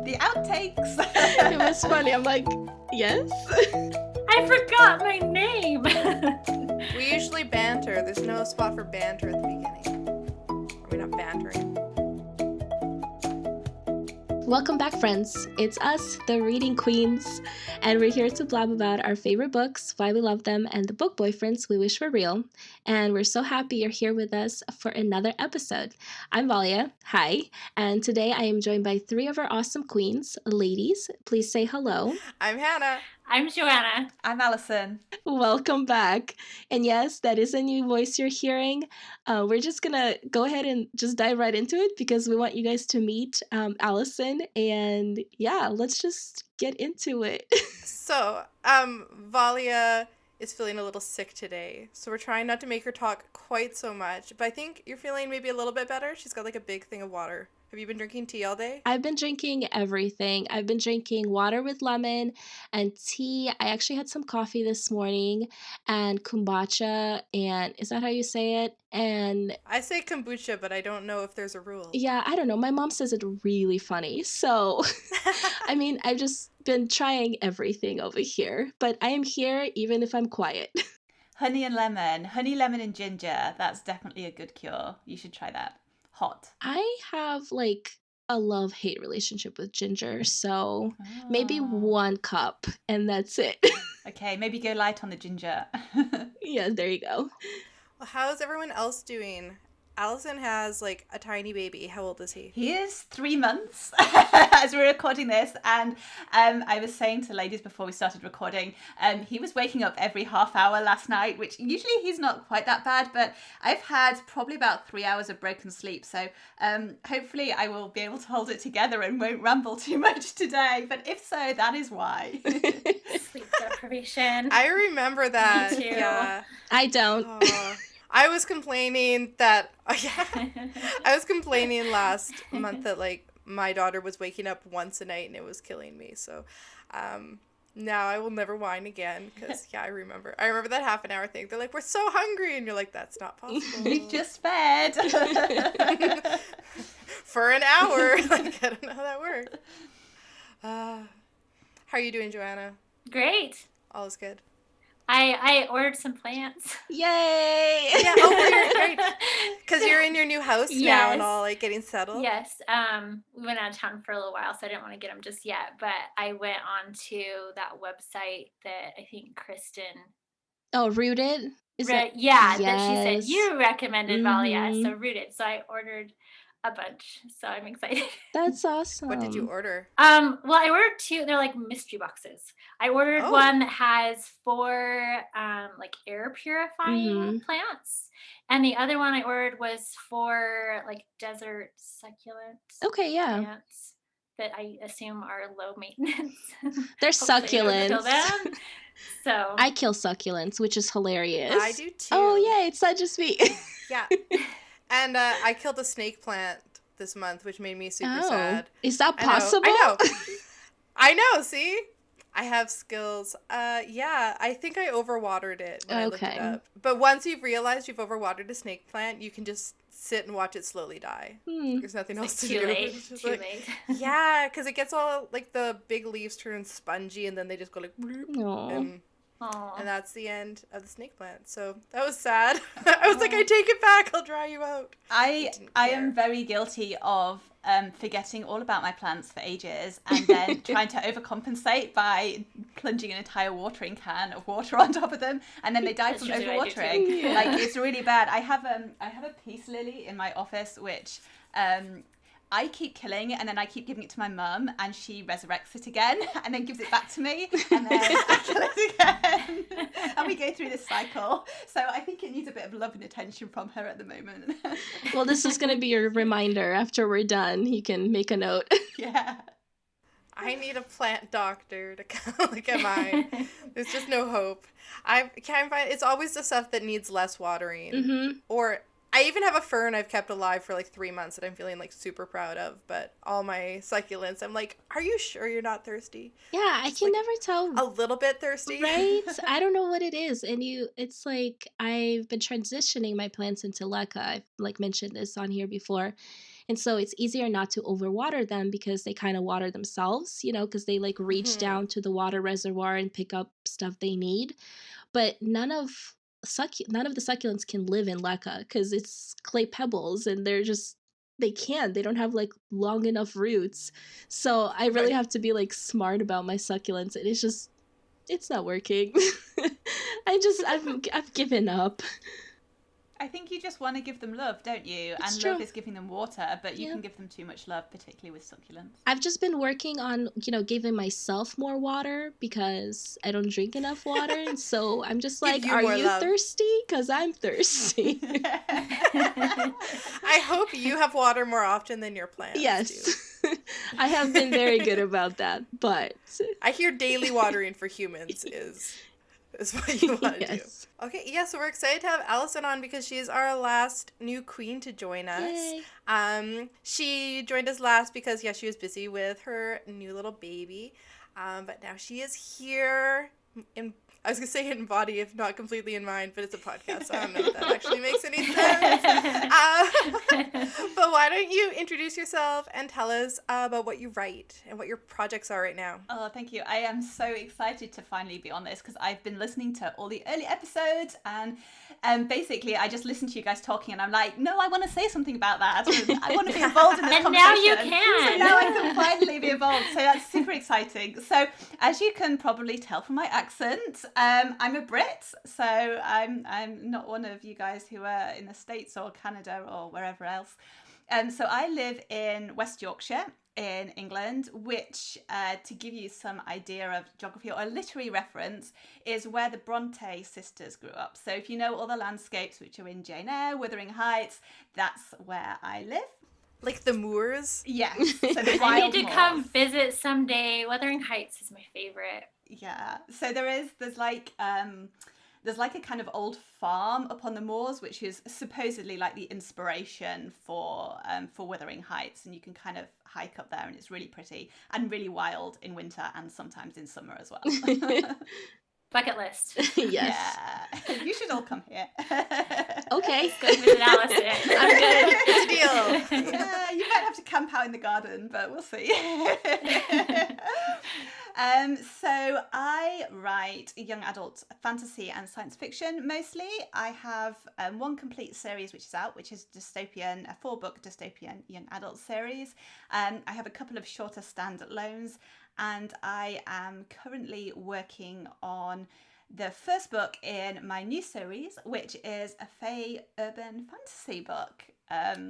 The outtakes. It was funny. I'm like, yes? I forgot my name. We usually banter. There's no spot for banter at the beginning. Are we not bantering? Welcome back, friends. It's us, the Reading Queens, and we're here to blab about our favorite books, why we love them, and the book boyfriends we wish were real. And we're so happy you're here with us for another episode. I'm Valia, hi, and today I am joined by three of our awesome queens. Ladies, please say hello. I'm Hannah. I'm Joanna. I'm Alison. Welcome back. And yes, that is a new voice you're hearing. We're just gonna go ahead and just dive right into it because we want you guys to meet Alison. And yeah, let's just get into it. So, Valia is feeling a little sick today, so we're trying not to make her talk quite so much. But I think you're feeling maybe a little bit better. She's got like a big thing of water. Have you been drinking tea all day? I've been drinking everything. I've been drinking water with lemon and tea. I actually had some coffee this morning and kombucha, and is that how you say it? And I say kombucha, but I don't know if there's a rule. yeah, I don't know. My mom says it really funny. So, I mean, I've just been trying everything over here, but I am here even if I'm quiet. Honey, lemon and ginger. That's definitely a good cure. You should try that. Hot. I have like a love-hate relationship with ginger, so maybe 1 cup and that's it. Okay, maybe go light on the ginger. Yeah, there you go. Well, how's everyone else doing? Allison has like a tiny baby. How old is he? He is 3 months as we're recording this, and I was saying to ladies before we started recording, he was waking up every half hour last night, which usually he's not quite that bad, but I've had probably about 3 hours of broken sleep, so hopefully I will be able to hold it together and won't ramble too much today, but if so, that is why. Sleep deprivation. I remember that. Me too. Yeah. I don't. I was complaining that I was complaining last month that like my daughter was waking up once a night and it was killing me. So now I will never whine again because I remember that half an hour thing. They're like, we're so hungry, and you're like, that's not possible. We've just fed. For an hour. Like, I don't know how that works. How are you doing, Joanna? Great. All is good. I ordered some plants. Yay! Yeah, oh, great. Because you're in your new house now and all, like, getting settled? Yes. We went out of town for a little while, so I didn't want to get them just yet. But I went on to that website that I think Kristen... Oh, Rooted? That she said you recommended, Valia. So Rooted. So I ordered a bunch, so I'm excited. That's awesome. What did you order? Well, I ordered 2. They're like mystery boxes. I ordered one that has 4 like air purifying plants, and the other one I ordered was 4 like desert succulents. Okay, yeah. Plants that I assume are low maintenance. They're succulents. Kill them. So I kill succulents, which is hilarious. I do too. Oh, yeah, it's not just me. Yeah. And I killed a snake plant this month, which made me super sad. Is that possible? I know, see? I have skills. Yeah, I think I overwatered it when I looked it up. But once you've realized you've overwatered a snake plant, you can just sit and watch it slowly die. There's nothing else to do. Too late. Yeah, because it gets all, like, the big leaves turn spongy, and then they just go like, bloop, and that's the end of the snake plant. So that was sad. I was like, I take it back. I'll dry you out. I am very guilty of forgetting all about my plants for ages and then trying to overcompensate by plunging an entire watering can of water on top of them, and then they die from overwatering. Yeah. Like, it's really bad. I have a peace lily in my office which I keep killing, and then I keep giving it to my mum, and she resurrects it again, and then gives it back to me, and then I kill it again, and we go through this cycle. So I think it needs a bit of love and attention from her at the moment. Well, this is going to be your reminder. After we're done, you can make a note. Yeah. I need a plant doctor to come look at mine. There's just no hope. I can't find. It's always the stuff that needs less watering, or I even have a fern I've kept alive for like 3 months that I'm feeling like super proud of. But all my succulents, I'm like, are you sure you're not thirsty? Yeah, I can like never tell. A little bit thirsty. Right? I don't know what it is. And it's like I've been transitioning my plants into leca. I've like mentioned this on here before. And so it's easier not to overwater them because they kind of water themselves, because they like reach down to the water reservoir and pick up stuff they need. But none of the succulents can live in leca because it's clay pebbles and they don't have like long enough roots. So I really have to be like smart about my succulents, and it's not working. I've given up. I think you just want to give them love, don't you? It's and true. Love is giving them water, but you Yeah. can give them too much love, particularly with succulents. I've just been working on, giving myself more water because I don't drink enough water. And so I'm just like, you are more you love. thirsty? Because I'm thirsty. I hope you have water more often than your plants Yes. do. I have been very good about that, but I hear daily watering for humans is what you want to yes. do. Okay, yeah, so we're excited to have Alison on because she's our last new queen to join us. Yay. She joined us last because, she was busy with her new little baby. But now she is here I was going to say in body, if not completely in mind, but it's a podcast, so I don't know if that actually makes any sense. But why don't you introduce yourself and tell us about what you write and what your projects are right now? Oh, thank you. I am so excited to finally be on this because I've been listening to all the early episodes and basically I just listened to you guys talking and I'm like, no, I want to say something about that. I want to be involved in this And conversation. now you can. So now I can finally be involved. So that's super exciting. So as you can probably tell from my accent, I'm a Brit. So I'm not one of you guys who are in the States or Canada or wherever else. So I live in West Yorkshire in England, which, to give you some idea of geography or a literary reference, is where the Bronte sisters grew up. So if you know all the landscapes which are in Jane Eyre, Wuthering Heights, that's where I live. Like the moors? Yes. So the I wild need to moors. come visit someday. Wuthering Heights is my favorite. Yeah. So there's like a kind of old farm up on the moors, which is supposedly like the inspiration for Wuthering Heights, and you can kind of hike up there, and it's really pretty and really wild in winter and sometimes in summer as well. Bucket list. Yes. Yeah. You should all come here. Okay. Go visit Alison. I'm good. It's a deal. Yeah, you might have to camp out in the garden, but we'll see. So I write young adult fantasy and science fiction mostly. I have one complete series which is out, which is a 4-book dystopian young adult series. I have a couple of shorter standalones, and I am currently working on the first book in my new series, which is a fae urban fantasy book.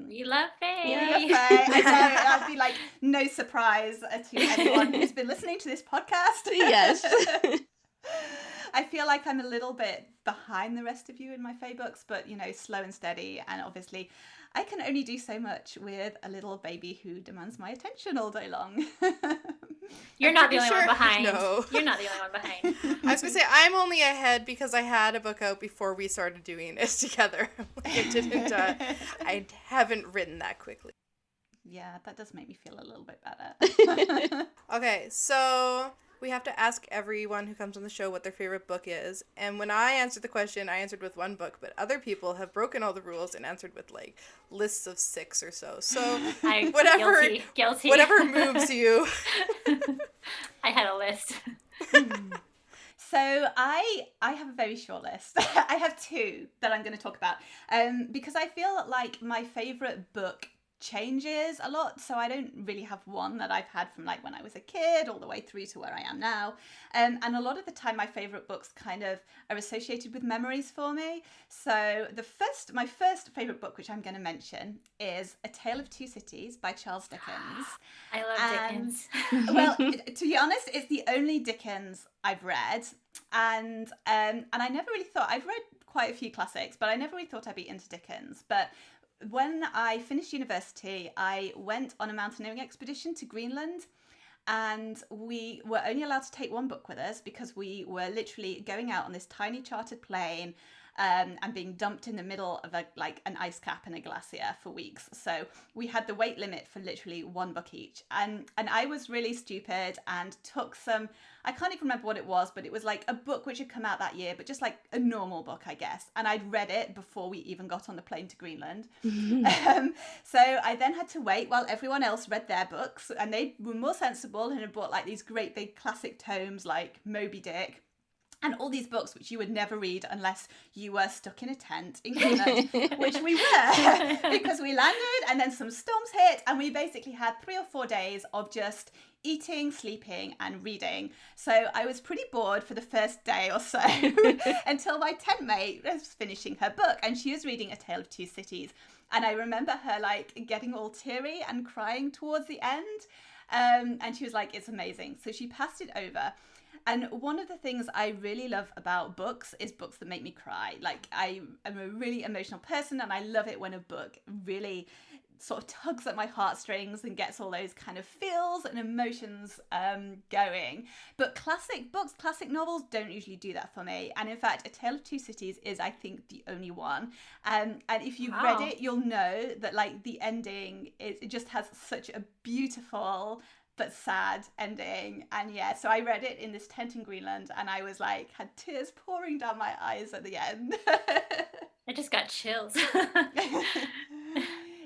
You love fae. Yeah, fae. I know, that'd be like no surprise to anyone who's been listening to this podcast. Yes. I feel like I'm a little bit behind the rest of you in my fae books, but slow and steady, and obviously I can only do so much with a little baby who demands my attention all day long. You're not the only one sure. behind. No. You're not the only one behind. I was going to say, I'm only ahead because I had a book out before we started doing this together. I haven't written that quickly. Yeah, that does make me feel a little bit better. Okay, so we have to ask everyone who comes on the show what their favorite book is. And when I answered the question, I answered with one book, but other people have broken all the rules and answered with like lists of 6 or so. So Guilty. Whatever moves you. I had a list. So I have a very short list. I have 2 that I'm going to talk about because I feel like my favorite book changes a lot, so I don't really have one that I've had from like when I was a kid all the way through to where I am now, and a lot of the time my favorite books kind of are associated with memories for me. So my first favorite book, which I'm going to mention, is A Tale of Two Cities by Charles Dickens. I love Dickens. Well, to be honest, it's the only Dickens I've read, and I never really thought, I've read quite a few classics, but I never really thought I'd be into Dickens. But when I finished university, I went on a mountaineering expedition to Greenland, and we were only allowed to take one book with us because we were literally going out on this tiny chartered plane and being dumped in the middle of an ice cap in a glacier for weeks. So we had the weight limit for literally one book each. And I was really stupid and took some, I can't even remember what it was, but it was like a book which had come out that year, but just like a normal book, I guess. And I'd read it before we even got on the plane to Greenland. So I then had to wait while everyone else read their books, and they were more sensible and had bought like these great big classic tomes like Moby Dick and all these books which you would never read unless you were stuck in a tent in Greenland, which we were, because we landed and then some storms hit, and we basically had 3 or 4 days of just eating, sleeping and reading. So I was pretty bored for the first day or so until my tent mate was finishing her book, and she was reading A Tale of Two Cities. And I remember her like getting all teary and crying towards the end. And she was like, it's amazing. So she passed it over. And one of the things I really love about books is books that make me cry. Like, I am a really emotional person, and I love it when a book really sort of tugs at my heartstrings and gets all those kind of feels and emotions going. But classic books, classic novels don't usually do that for me. And in fact, A Tale of Two Cities is, I think, the only one. And if you've read it, you'll know that like the ending, it just has such a beautiful but sad ending. And yeah, so I read it in this tent in Greenland, and I was like, had tears pouring down my eyes at the end. I just got chills.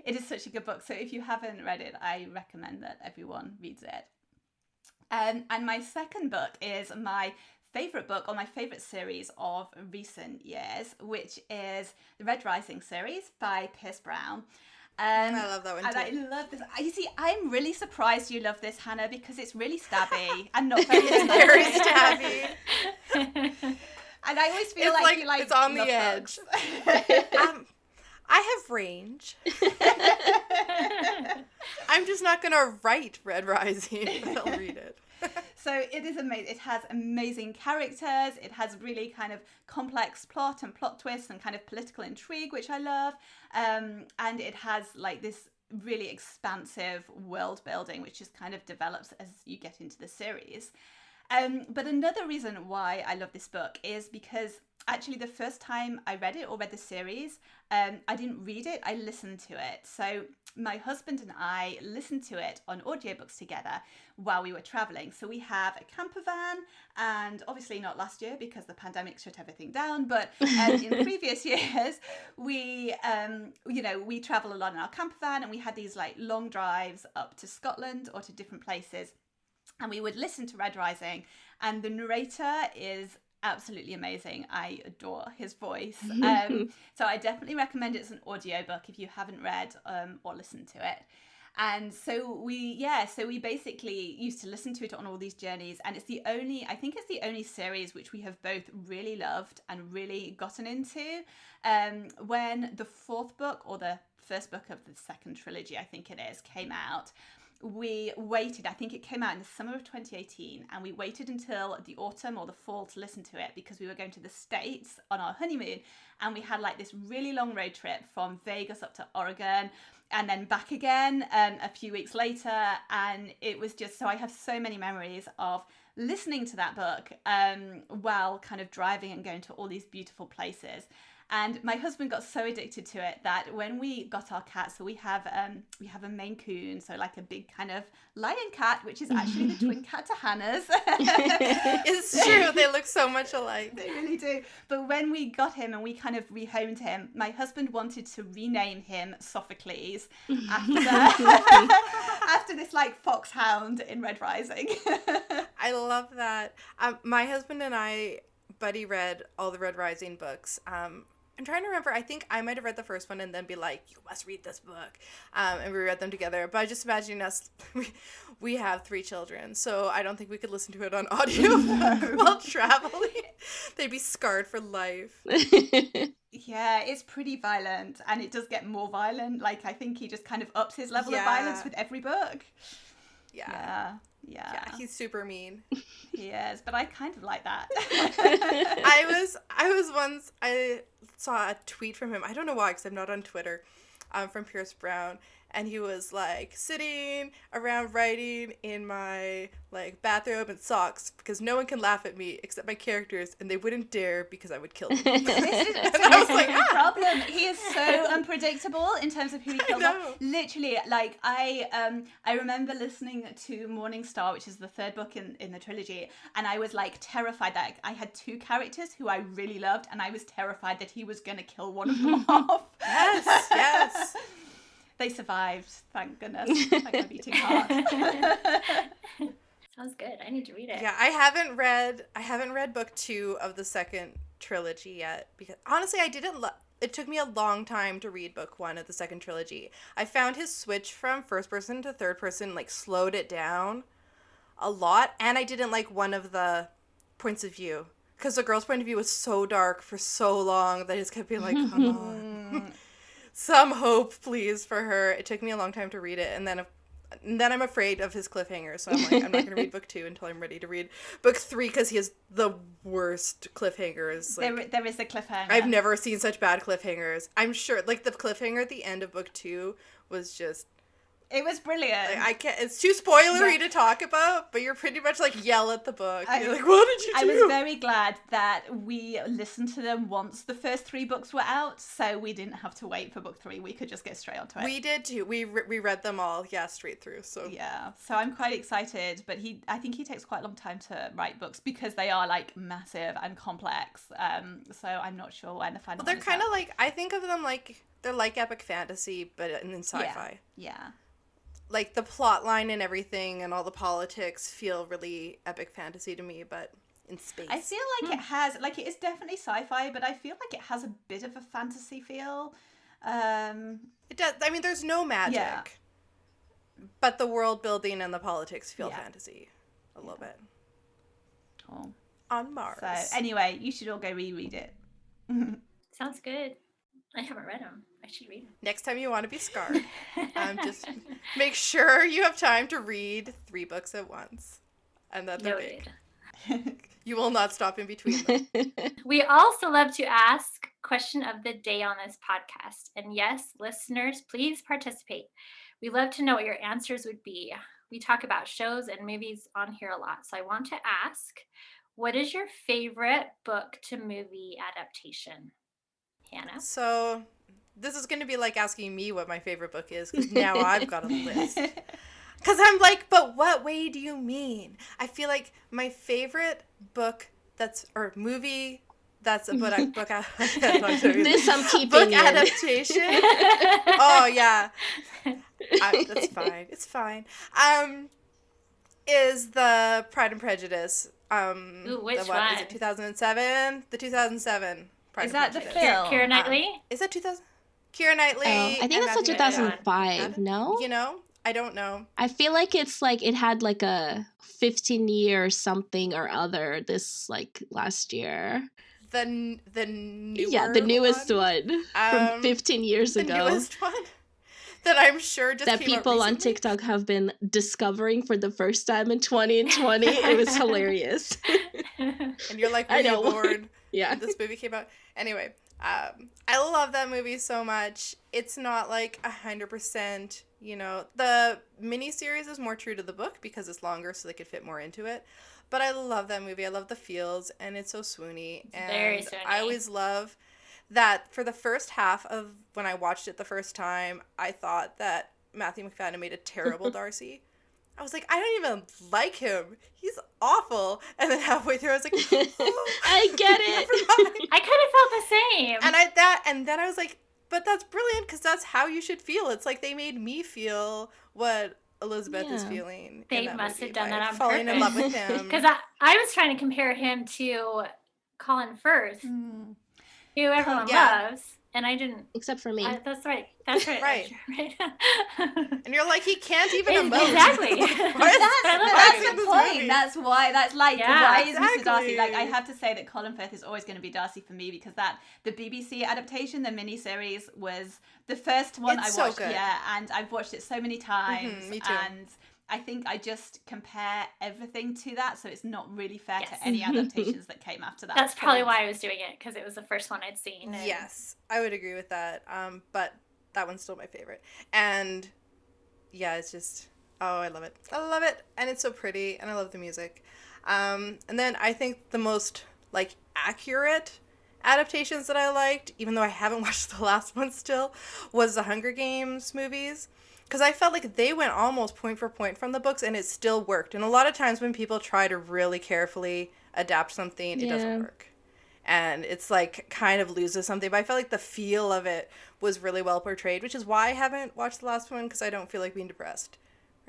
It is such a good book. So if you haven't read it, I recommend that everyone reads it. And my second book is my favourite book, or my favourite series of recent years, which is the Red Rising series by Pierce Brown. I love that one too. And I love this. You see, I'm really surprised you love this, Hannah, because it's really stabby and not very very stabby. And I always feel like you like it's on the edge. I have range. I'm just not gonna write Red Rising, but I'll read it. So it is amazing. It has amazing characters. It has really kind of complex plot and plot twists and kind of political intrigue, which I love. And it has like this really expansive world building, which just kind of develops as you get into the series. But another reason why I love this book is because actually the first time I read it or read the series, I didn't read it, I listened to it. So my husband and I listened to it on audiobooks together while we were traveling. So we have a camper van, and obviously not last year because the pandemic shut everything down, but in previous years, we travel a lot in our camper van, and we had these like long drives up to Scotland or to different places. And we would listen to Red Rising, and the narrator is absolutely amazing. I adore his voice. So I definitely recommend it as an audiobook if you haven't read or listened to it. And so we basically used to listen to it on all these journeys, and I think it's the only series which we have both really loved and really gotten into. When the fourth book, or the first book of the second trilogy, I think it is, came out, we waited, I think it came out in the summer of 2018, and we waited until the autumn or the fall to listen to it because we were going to the States on our honeymoon, and we had like this really long road trip from Vegas up to Oregon and then back again a few weeks later, and it was just, so I have so many memories of listening to that book while kind of driving and going to all these beautiful places. And my husband got so addicted to it that when we got our cat, so we have a Maine Coon, so like a big kind of lion cat, which is actually the twin cat to Hannah's. It's true, they look so much alike. They really do. But when we got him and we kind of rehomed him, my husband wanted to rename him Sophocles after this like foxhound in Red Rising. I love that. My husband and I buddy read all the Red Rising books. I'm trying to remember, I think I might have read the first one and then be like, you must read this book. And we read them together. But I just imagine us, we have 3 children, so I don't think we could listen to it on audio while traveling. They'd be scarred for life. Yeah, it's pretty violent, and it does get more violent. Like, I think he just kind of ups his level of violence with every book. Yeah, he's super mean. He is, but I kind of like that. I saw a tweet from him. I don't know why, because I'm not on Twitter, from Pierce Brown, and he was like sitting around writing in my like bathrobe and socks because no one can laugh at me except my characters, and they wouldn't dare because I would kill them. This is the problem. He is so unpredictable in terms of who he kills off. Literally, like I remember listening to Morning Star, which is the third book in the trilogy, and I was like terrified that I had two characters who I really loved, and I was terrified that he was going to kill one of them off. Yes. They survived, thank goodness. That could be too hard. Sounds good. I need to read it. Yeah, I haven't read book 2 of the second trilogy yet because honestly, I didn't. It took me a long time to read book 1 of the second trilogy. I found his switch from first person to third person like slowed it down a lot, and I didn't like one of the points of view because the girl's point of view was so dark for so long that I just kept being like, come on. Some hope, please, for her. It took me a long time to read it, and then I'm afraid of his cliffhanger, so I'm like, I'm not going to read book 2 until I'm ready to read book 3, because he has the worst cliffhangers. Like, there is a cliffhanger. I've never seen such bad cliffhangers. I'm sure, like, the cliffhanger at the end of book 2 was just... It was brilliant. Like, I can't. It's too spoilery to talk about, but you're pretty much like yell at the book. You're like, what did you do? I was very glad that we listened to them once the first 3 books were out, so we didn't have to wait for book 3. We could just get straight onto it. We did too. We read them all, straight through. So yeah, so I'm quite excited. But I think he takes quite a long time to write books because they are like massive and complex. So I'm not sure when the final. Well, they're kind of like, I think of them like they're like epic fantasy, but in sci-fi. Yeah. Like, the plot line and everything and all the politics feel really epic fantasy to me, but in space. I feel like it has, like, it is definitely sci-fi, but I feel like it has a bit of a fantasy feel. It does. I mean, there's no magic, but the world building and the politics feel fantasy a little bit. Cool. On Mars. So, anyway, you should all go reread it. Sounds good. I haven't read them. I should read them. Next time you want to be scarred, just make sure you have time to read 3 books at once. And that they're big. You will not stop in between them. We also love to ask question of the day on this podcast. And yes, listeners, please participate. We love to know what your answers would be. We talk about shows and movies on here a lot. So I want to ask, what is your favorite book to movie adaptation? Hannah? So this is going to be like asking me what my favorite book is, because now I've got a list. Because I'm like, but what way do you mean? I feel like my favorite book or movie that's a book This I'm keeping book adaptation. Oh, yeah. That's fine. It's fine. Is the Pride and Prejudice. Ooh, which the one? Is it 2007? The 2007 Pride Is and that the Prejudice. film? Keira Knightley? Is that 2000? Keira Knightley. I think that's a 2005, no? You know? I don't know. I feel like it's like it had like a 15-year something or other this like last year. The newer the newest one from 15 years ago. The newest one that I'm sure just that came people out on recently. TikTok have been discovering for the first time in 2020. It was hilarious. And you're like, were I you know. bored Yeah. when this movie came out? Anyway, I love that movie so much. It's not like 100%, you know. The miniseries is more true to the book because it's longer, so they could fit more into it. But I love that movie. I love the feels, and it's so swoony. It's very swoony. I always love that for the first half of when I watched it the first time, I thought that Matthew McFadden made a terrible Darcy. I was like, I don't even like him. He's awful. And then halfway through, I was like, oh, I get it. never mind. I kind of felt the same. And then I was like, but that's brilliant because that's how you should feel. It's like they made me feel what Elizabeth is feeling. They in that must movie have done by that on falling purpose. in love with him. Because I was trying to compare him to Colin Firth, who everyone loves, and I didn't. Except for me. That's right. That's right. Right. Right. And you're like, he can't even emote. Exactly. That's the point. That's why. That's like why is Mr. Darcy? Exactly. Like, I have to say that Colin Firth is always going to be Darcy for me because the BBC adaptation, the miniseries, was the first one It's I watched. so good. Yeah, and I've watched it so many times. Me too. And I think I just compare everything to that, so it's not really fair Yes. to any adaptations that came after that. That's probably why I was doing it, because it was the first one I'd seen. And Yes, I would agree with that. But that one's still my favorite. And yeah, it's just, oh, I love it. I love it. And it's so pretty, and I love the music. And then I think the most, like, accurate adaptations that I liked, even though I haven't watched the last one still, was the Hunger Games movies. Because I felt like they went almost point for point from the books, and it still worked. And a lot of times when people try to really carefully adapt something, it doesn't work. And it's like kind of loses something. But I felt like the feel of it was really well portrayed, which is why I haven't watched the last one, because I don't feel like being depressed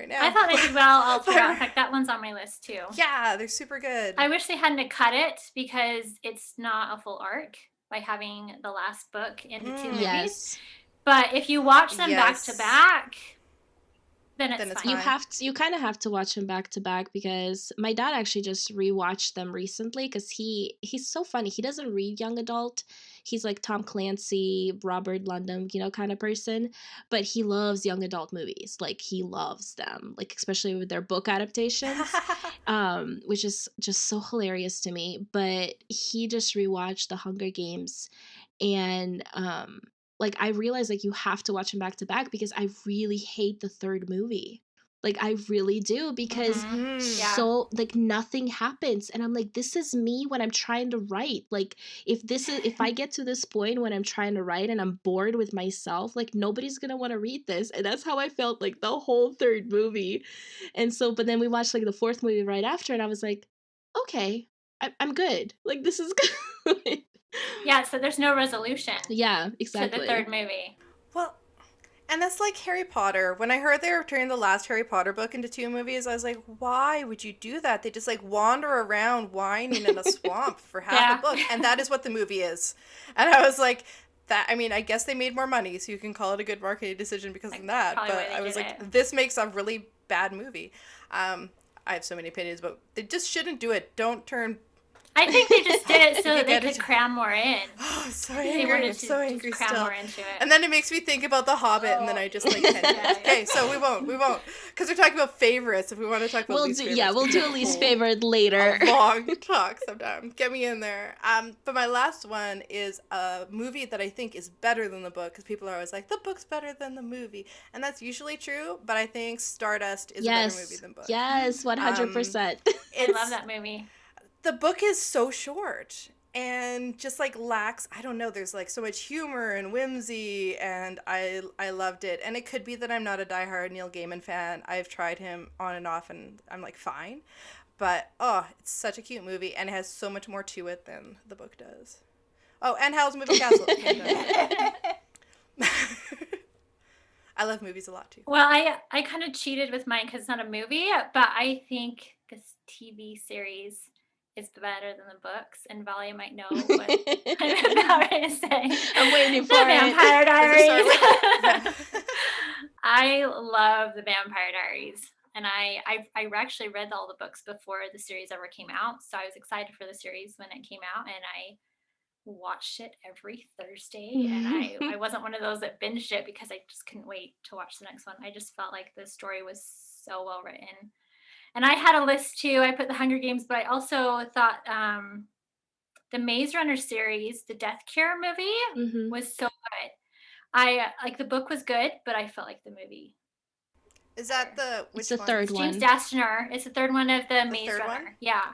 right now. I thought they did well all throughout. In fact, that one's on my list too. Yeah, they're super good. I wish they hadn't cut it because it's not a full arc by having the last book into two movies. Yes. But if you watch them back to back, then it's fine. You kind of have to watch them back to back, because my dad actually just rewatched them recently, because he's so funny. He doesn't read young adult. He's like Tom Clancy, Robert Ludlum, kind of person, but he loves young adult movies. Like, he loves them, like, especially with their book adaptations, which is just so hilarious to me. But he just rewatched The Hunger Games, and like, I realized, like, you have to watch them back to back, because I really hate the third movie. Like, I really do, because so, like, nothing happens. And I'm like, this is me when I'm trying to write. Like, if I get to this point when I'm trying to write and I'm bored with myself, like, nobody's gonna want to read this. And that's how I felt, like, the whole third movie. And so, but then we watched, like, the fourth movie right after, and I was like, okay, I'm good. Like, this is good. Yeah, so there's no resolution. Yeah, exactly. To the third movie. Well, and that's like Harry Potter. When I heard they were turning the last Harry Potter book into 2 movies, I was like, why would you do that? They just, like, wander around whining in a swamp for half a book. And that is what the movie is. And I was like, I guess they made more money, so you can call it a good marketing decision because of that. But I was like, this makes a really bad movie. I have so many opinions, but they just shouldn't do it. Don't turn... I think they just did it so that they could cram more in. Oh, I'm so angry. I'm so angry cram still. More into it. And then it makes me think about The Hobbit, and then I just, like, okay, so we won't. Because we're talking about favorites. If we want to talk about least favorites. Yeah, we'll do a least favorite later. A long talk sometime. Get me in there. But my last one is a movie that I think is better than the book, because people are always like, the book's better than the movie. And that's usually true, but I think Stardust is a better movie than book. Yes, 100%. I love that movie. The book is so short and just, like, lacks, I don't know, there's, like, so much humor and whimsy, and I loved it. And it could be that I'm not a diehard Neil Gaiman fan. I've tried him on and off, and I'm like, fine. But, it's such a cute movie, and it has so much more to it than the book does. Oh, and Howl's Moving Castle. I love movies a lot, too. Well, I kind of cheated with mine because it's not a movie, but I think this TV series is better than the books, and Valia might know what I'm about to say. I'm waiting for the Vampire Diaries. I love the Vampire Diaries, and I actually read all the books before the series ever came out, so I was excited for the series when it came out, and I watched it every Thursday, and I wasn't one of those that binged it because I just couldn't wait to watch the next one. I just felt like the story was so well written. And I had a list too. I put the Hunger Games, but I also thought the Maze Runner series, the Death Cure movie, was so good. I like the book was good, but I felt like the movie. Is that which the one? third one? James Dastner. It's the third one of the Maze Runner. One? Yeah.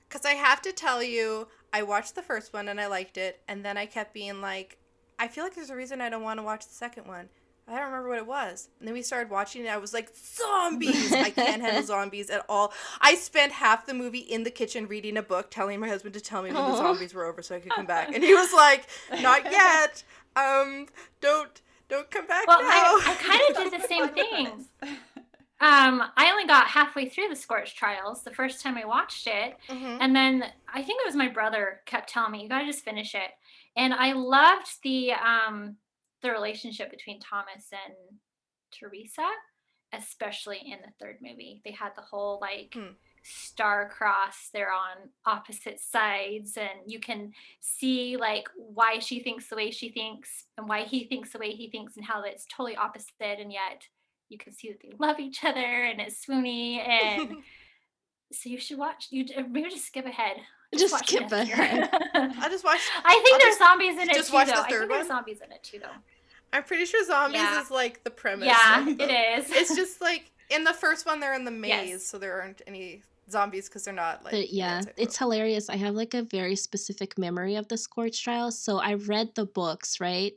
Because I have to tell you, I watched the first one and I liked it, and then I kept being like, I feel like there's a reason I don't want to watch the second one. I don't remember what it was. And then we started watching it. I was like, zombies! I can't handle zombies at all. I spent half the movie in the kitchen reading a book, telling my husband to tell me when the zombies were over so I could come back. And he was like, not yet. Don't come back now. I kind of did the same thing. I only got halfway through the Scorch Trials the first time I watched it. And then I think it was my brother kept telling me, you got to just finish it. And I loved the relationship between Thomas and Teresa, especially in the third movie. They had the whole star-crossed, they're on opposite sides, and you can see like why she thinks the way she thinks and why he thinks the way he thinks and how it's totally opposite, and yet you can see that they love each other and it's swoony. And so you should watch, maybe just skip ahead. Just skip ahead. I just watched. I think there's zombies in it too, though. I think there's zombies in it too, though. I'm pretty sure zombies Yeah. is like the premise. Yeah, of it is. It's just like in the first one they're in the maze, Yes. so there aren't any zombies because they're not like. But yeah, it's hilarious. I have like a very specific memory of the Scorch Trial. So I read the books, right,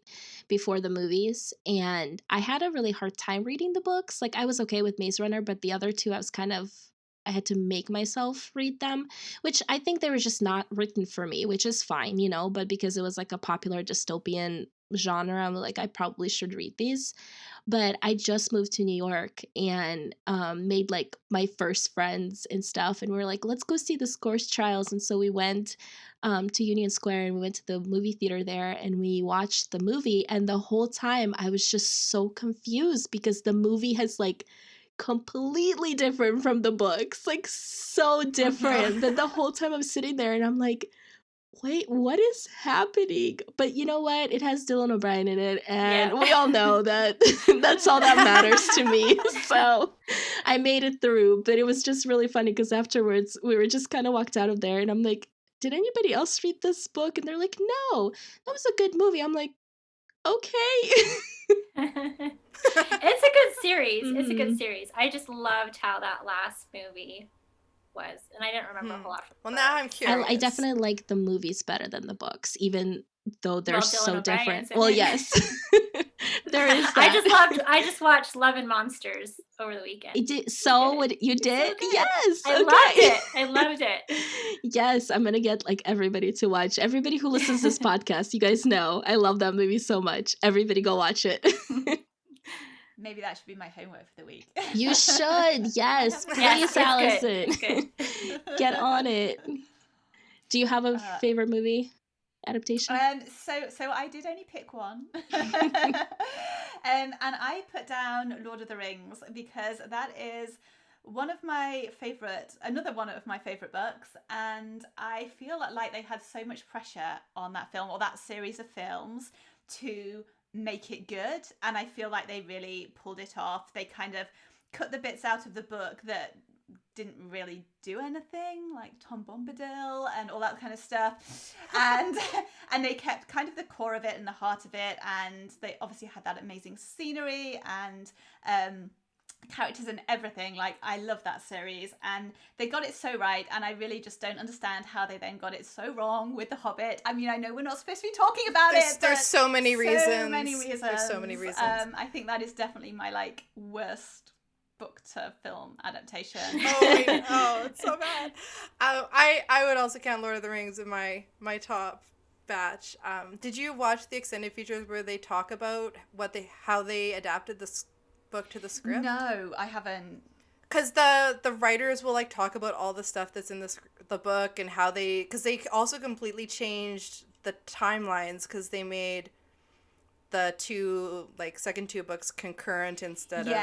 before the movies, and I had a really hard time reading the books. Like I was okay with Maze Runner, but the other two I had to make myself read them, which I think they were just not written for me, which is fine, you know, but because it was like a popular dystopian genre, I'm like, I probably should read these. But I just moved to New York and made like my first friends and stuff. And we are like, let's go see the Scorch Trials. And so we went to Union Square and we went to the movie theater there and we watched the movie. And the whole time I was just so confused because the movie has like completely different from the books, like so different. But the whole time I'm sitting there and I'm like, wait, what is happening? But you know what? It has Dylan O'Brien in it, and we all know that that's all that matters to me. So I made it through, but it was just really funny because afterwards we were just kind of walked out of there, and I'm like, did anybody else read this book? And they're like, no, that was a good movie. I'm like, okay. It's a good series. It's a good series. I just loved how that last movie was, and I didn't remember a whole lot. Well, now I'm curious. I definitely like the movies better than the books, even though they're so different. Well, yes, there is that. I just watched Love and Monsters over the weekend. You did? You did? So yes. I loved it. Yes, I'm gonna get like everybody to watch. Everybody who listens to this podcast, you guys know I love that movie so much. Everybody go watch it. Maybe that should be my homework for the week. You should. Yes, please, Alison. Good. Get on it. Do you have a favorite movie adaptation? So I did only pick one. And I put down Lord of the Rings because that is another one of my favorite books, and I feel like they had so much pressure on that film or that series of films to make it good, and I feel like they really pulled it off. They kind of cut the bits out of the book that didn't really do anything, like Tom Bombadil and all that kind of stuff, and they kept kind of the core of it and the heart of it, and they obviously had that amazing scenery and characters and everything. Like, I love that series, and they got it so right, and I really just don't understand how they then got it so wrong with The Hobbit. I mean, I know we're not supposed to be talking about it, there's so many reasons. There's so many reasons. I think that is definitely my like worst book to film adaptation. It's so bad. I would also count Lord of the Rings in my top batch. Did you watch the extended features where they talk about how they adapted this book to the script? No, I haven't. Because the writers will like talk about all the stuff that's in the book and how because they also completely changed the timelines because they made the second two books concurrent instead of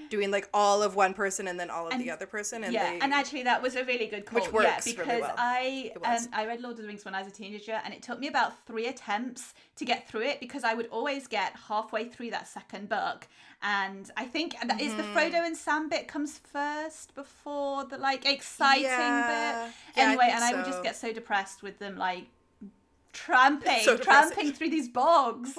doing like all of one person and then all of the other person. And and actually that was a really good call. Which works because really well. I read Lord of the Rings when I was a teenager, and it took me about 3 attempts to get through it because I would always get halfway through that second book. And I think that is the Frodo and Sam bit comes first before the like exciting bit. Anyway, and I would just get so depressed with them like tramping through these bogs.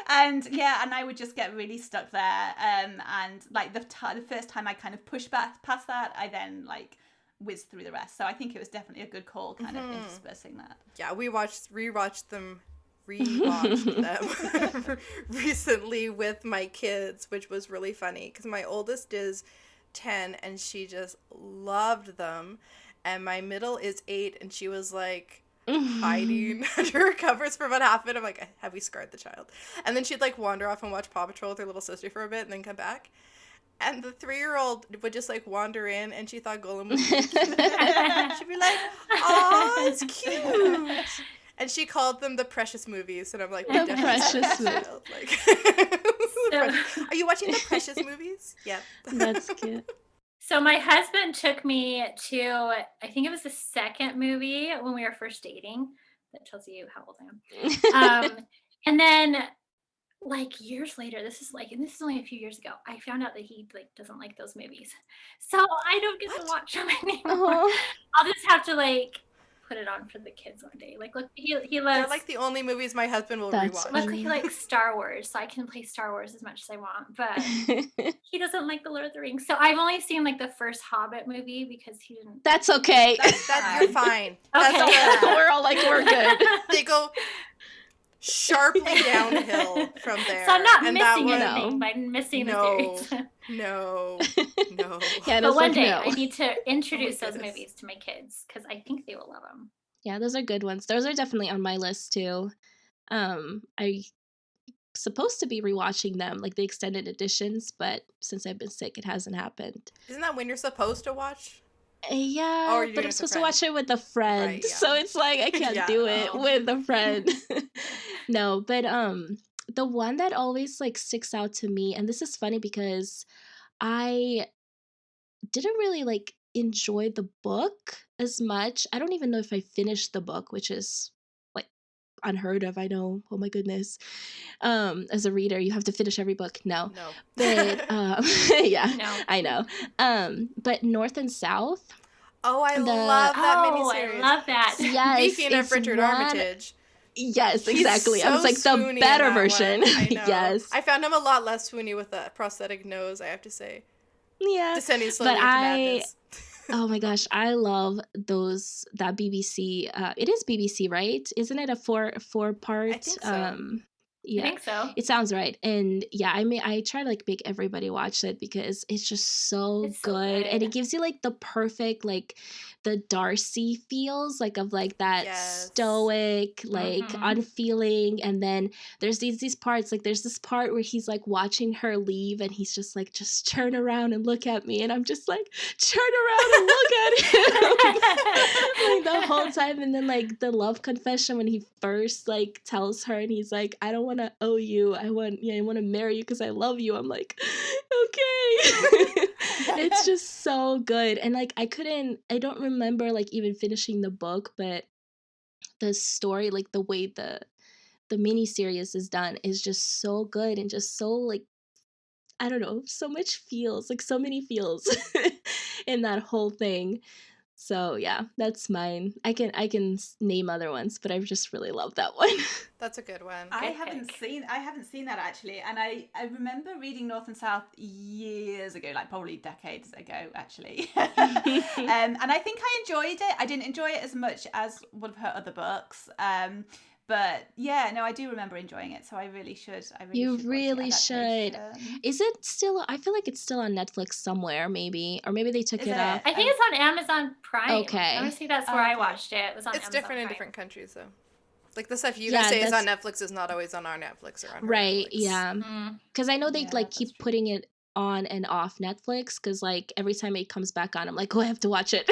And I would just get really stuck there. And like the first time I kind of pushed past that, I then like whizzed through the rest. So I think it was definitely a good call, kind of interspersing that. Yeah, we rewatched them recently with my kids, which was really funny because my oldest is 10 and she just loved them, and my middle is 8 and she was like hiding under her covers for about half of it. I'm like, have we scarred the child? And then she'd like wander off and watch Paw Patrol with her little sister for a bit and then come back. And the 3-year-old would just like wander in and she thought Gollum was cute. She'd be like, oh, it's cute. And she called them the Precious Movies, and I'm like, the Precious Movies. Are you watching the Precious Movies? Yeah, that's cute. So my husband took me to, I think it was the second movie when we were first dating. That tells you how old I am. And then, like years later, this is only a few years ago, I found out that he like doesn't like those movies. So I don't get to watch them anymore. I'll just have to like put it on for the kids one day. Like, look, he loves. They're like the only movies my husband will rewatch. Look, he likes Star Wars, so I can play Star Wars as much as I want, but he doesn't like the Lord of the Rings. So I've only seen like the first Hobbit movie because he didn't. That's okay. You're fine. Okay. That's We're all like, we're good. They go sharply downhill from there. So I'm not and missing anything by missing the series. No. Yeah, but one like, day no. I need to introduce those movies to my kids because I think they will love them. Yeah, those are good ones. Those are definitely on my list too. I supposed to be rewatching them, like the extended editions, but since I've been sick, it hasn't happened. Isn't that when you're supposed to watch? Yeah, but I'm supposed to watch it with a friend, right, yeah. so it's like I can't do it with a friend. No, but the one that always like sticks out to me, and this is funny because I didn't really like enjoy the book as much. I don't even know if I finished the book, which is like unheard of. I know. Oh my goodness. As a reader, you have to finish every book. No. But yeah, no. I know. But North and South. Oh, I love that miniseries. I love that. Yes, speaking of Richard Armitage. Yes, exactly. So I was like the better version. I know. Yes. I found him a lot less swoony with a prosthetic nose, I have to say. Yeah. Descending slowly into madness. Oh my gosh, I love that BBC. It is BBC, right? Isn't it a four part? I think so. Yeah, I think so. It sounds right. And yeah, I try to like make everybody watch it because it's just so good. And it gives you like the perfect like the Darcy feels like of like that stoic, like unfeeling. And then there's these parts, like there's this part where he's like watching her leave and he's just like, just turn around and look at me. And I'm just like, turn around and look at him like the whole time. And then like the love confession when he first like tells her and he's like, I don't want to owe you. I want to marry you because I love you. I'm like, okay. It's just so good. And like I don't remember like even finishing the book, but the story, like the way the miniseries is done is just so good and just so like, I don't know, so much feels, like so many feels in that whole thing. So yeah, that's mine. I can name other ones, but I just really love that one. That's a good one. I haven't seen that actually, and I remember reading North and South years ago, like probably decades ago actually. And I think I enjoyed it. I didn't enjoy it as much as one of her other books. But yeah, no, I do remember enjoying it, so I really should. You really should. Is it still? I feel like it's still on Netflix somewhere, maybe, or maybe they took it off. I think it's on Amazon Prime. Okay. Honestly, that's where I watched it. It was on. It's Amazon different Prime. in different countries, though. Like the stuff you guys say is on Netflix is not always on our Netflix or on right. Netflix. Yeah, because I know they like keep putting it on and off Netflix because like every time it comes back on, I'm like, oh, I have to watch it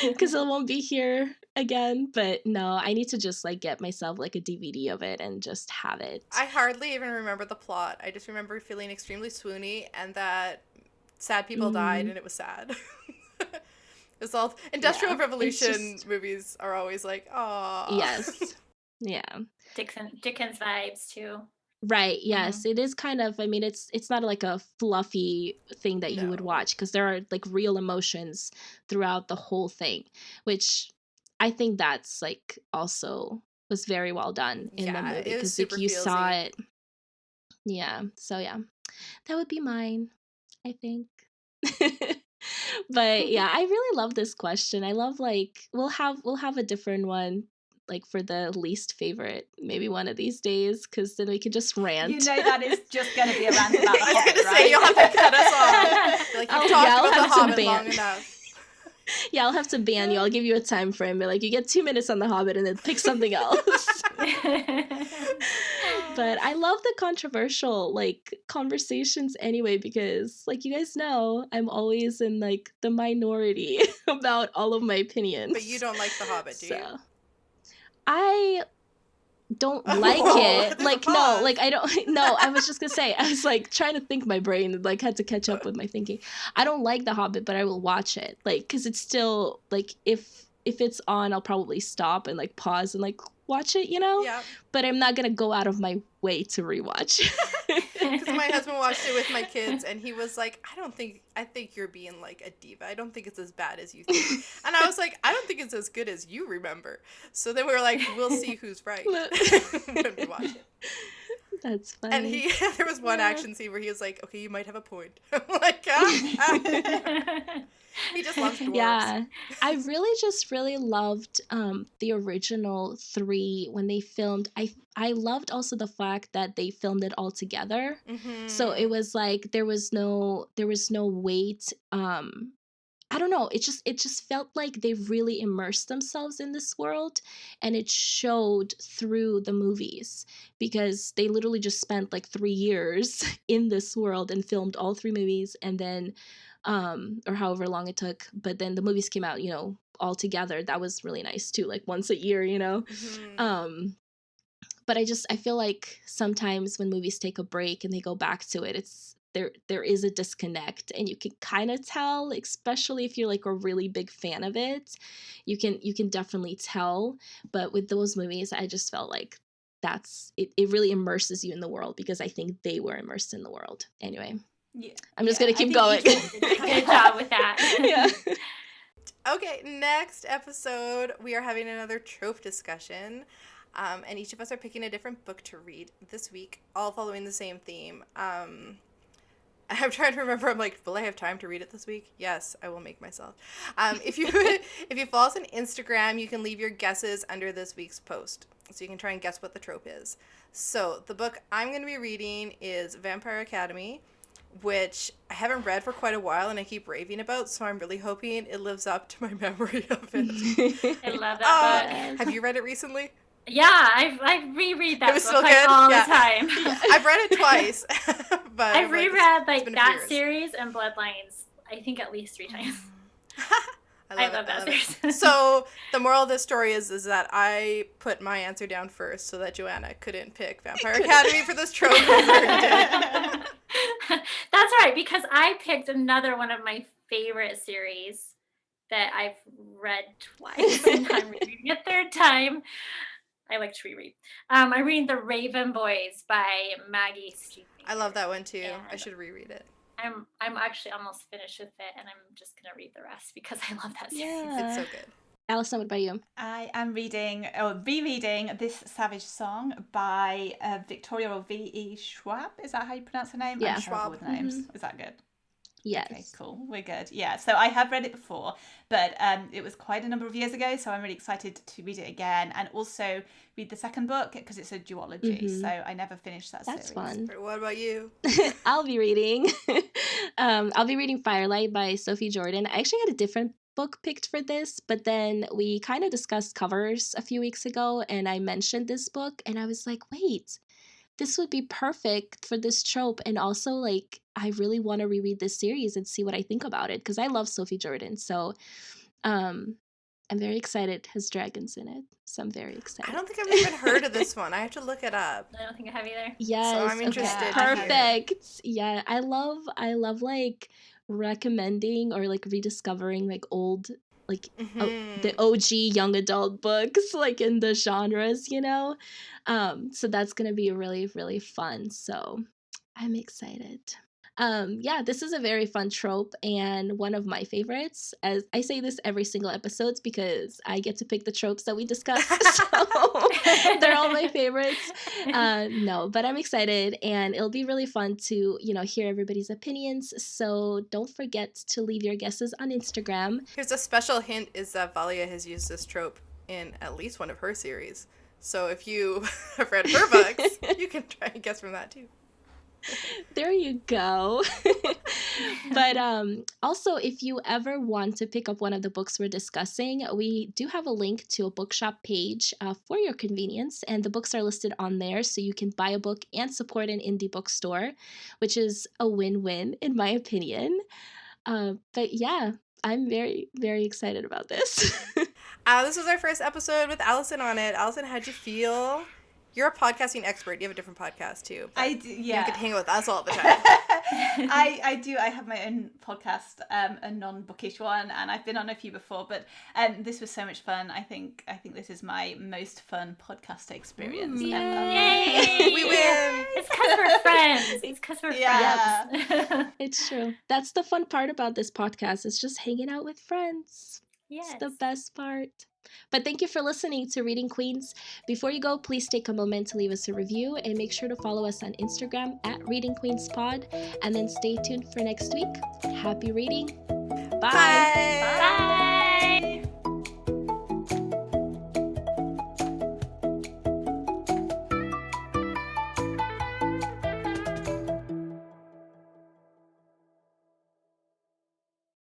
because it won't be here again. But no, I need to just like get myself like a DVD of it and just have it. I hardly even remember the plot. I just remember feeling extremely swoony and that sad people died and it was sad. It's all Industrial Revolution movies are always like, oh. Yes. Yeah. Dickens vibes too. Right. Yes, it is kind of. I mean, it's not like a fluffy thing that you would watch because there are like real emotions throughout the whole thing, which I think that's like also was very well done in the movie because if you saw it, So yeah, that would be mine, I think. But yeah, I really love this question. I love like we'll have a different one. Like for the least favorite, maybe one of these days, because then we can just rant. You know that is just going to be a rant about the Hobbit, I was going to right? say, you'll have to cut us off. Like, you've talked about the Hobbit long enough. Yeah, I'll have to ban you. I'll give you a time frame. But like, you get 2 minutes on the Hobbit and then pick something else. But I love the controversial like conversations anyway, because like you guys know, I'm always in like the minority about all of my opinions. But you don't like the Hobbit, do you? I don't like it. Like, no, like I don't. No, I was just gonna say. I was like trying to think my brain and like had to catch up with my thinking. I don't like The Hobbit, but I will watch it. Like, because it's still like if it's on, I'll probably stop and like pause and like watch it. You know. Yeah. But I'm not gonna go out of my way to rewatch. Because my husband watched it with my kids, and he was like, I think you're being like a diva. I don't think it's as bad as you think. And I was like, I don't think it's as good as you remember. So then we were like, we'll see who's right when we watch it. That's funny. And there was one action scene where he was like, okay, you might have a point. I'm like, ah. He just loves dwarves. Yeah, I really loved the original 3 when they filmed. I loved also the fact that they filmed it all together. Mm-hmm. So it was like there was no wait. I don't know. It just felt like they really immersed themselves in this world, and it showed through the movies because they literally just spent like 3 years in this world and filmed all 3 movies, and then or however long it took, but then the movies came out, all together. That was really nice too, like once a year, Mm-hmm. But I feel like sometimes when movies take a break and they go back to it, it's there is a disconnect, and you can kind of tell, especially if you're like a really big fan of it. You can definitely tell. But with those movies, I just felt like it really immerses you in the world, because I think they were immersed in the world. Anyway. Yeah. I'm just gonna keep going. Good job with that. Yeah. Okay, next episode, we are having another trope discussion. And each of us are picking a different book to read this week, all following the same theme. I'm trying to remember. I'm like, will I have time to read it this week? Yes, I will make myself. If you follow us on Instagram, you can leave your guesses under this week's post, so you can try and guess what the trope is. So the book I'm going to be reading is Vampire Academy, which I haven't read for quite a while and I keep raving about, so I'm really hoping it lives up to my memory of it. I love that book. Have you read it recently? Yeah, I reread that It was book still like good? all Yeah. the time. I've read it twice, but I've reread it's been a few that years. series and Bloodlines, I think at least 3 times. I love that series. So the moral of this story is that I put my answer down first so that Joanna couldn't pick Vampire Academy for this trope. That's right, because I picked another one of my favorite series that I've read twice, and I'm reading a 3rd time. I like to reread. I'm reading The Raven Boys by Maggie Street. I love that one too. And I should reread it. I'm actually almost finished with it, and I'm just gonna read the rest because I love that series. Yeah. It's so good. Alison, what about you? I am rereading This Savage Song by Victoria or V.E. Schwab. Is that how you pronounce her name? Yeah. I'm terrible with names. Mm-hmm. Is that good? Yes. Okay, cool. We're good. Yeah, so I have read it before, but it was quite a number of years ago, so I'm really excited to read it again and also read the second book because it's a duology, so I never finished that series. That's fun. What about you? I'll be reading Firelight by Sophie Jordan. I actually had a different book picked for this, but then we kind of discussed covers a few weeks ago, and I mentioned this book, and I was like, wait, this would be perfect for this trope. And also, like, I really want to reread this series and see what I think about it, because I love Sophie Jordan. So I'm very excited. It has dragons in it, so I'm very excited. I don't think I've even heard of this one. I have to look it up. I don't think I have either. Yes. So I'm interested. to hear. Perfect. Yeah, I love like recommending or like rediscovering like old like the OG young adult books like in the genres, so that's gonna be really, really fun. So I'm excited. Yeah, this is a very fun trope and one of my favorites. As I say this every single episode because I get to pick the tropes that we discuss, so they're all my favorites. No, but I'm excited, and it'll be really fun to hear everybody's opinions. So don't forget to leave your guesses on Instagram. Here's a special hint: is that Valia has used this trope in at least one of her series. So if you have read her books, you can try and guess from that too. There you go. But also, if you ever want to pick up one of the books we're discussing, we do have a link to a bookshop page for your convenience, and the books are listed on there, so you can buy a book and support an indie bookstore, which is a win-win in my opinion. But yeah, I'm very, very excited about this. This was our first episode with Alison on it. Alison, how'd you feel? You're a podcasting expert. You have a different podcast too. I do, yeah. You don't get to hang out with us all the time. I do. I have my own podcast, a non-bookish one, and I've been on a few before. But this was so much fun. I think this is my most fun podcast experience ever. Yay! We win. It's because we're friends. It's because we're friends. It's true. That's the fun part about this podcast. It's just hanging out with friends. Yes. It's the best part. But thank you for listening to Reading Queens. Before you go, please take a moment to leave us a review and make sure to follow us on Instagram at Reading Queens Pod. And then stay tuned for next week. Happy reading. Bye. Bye. Bye.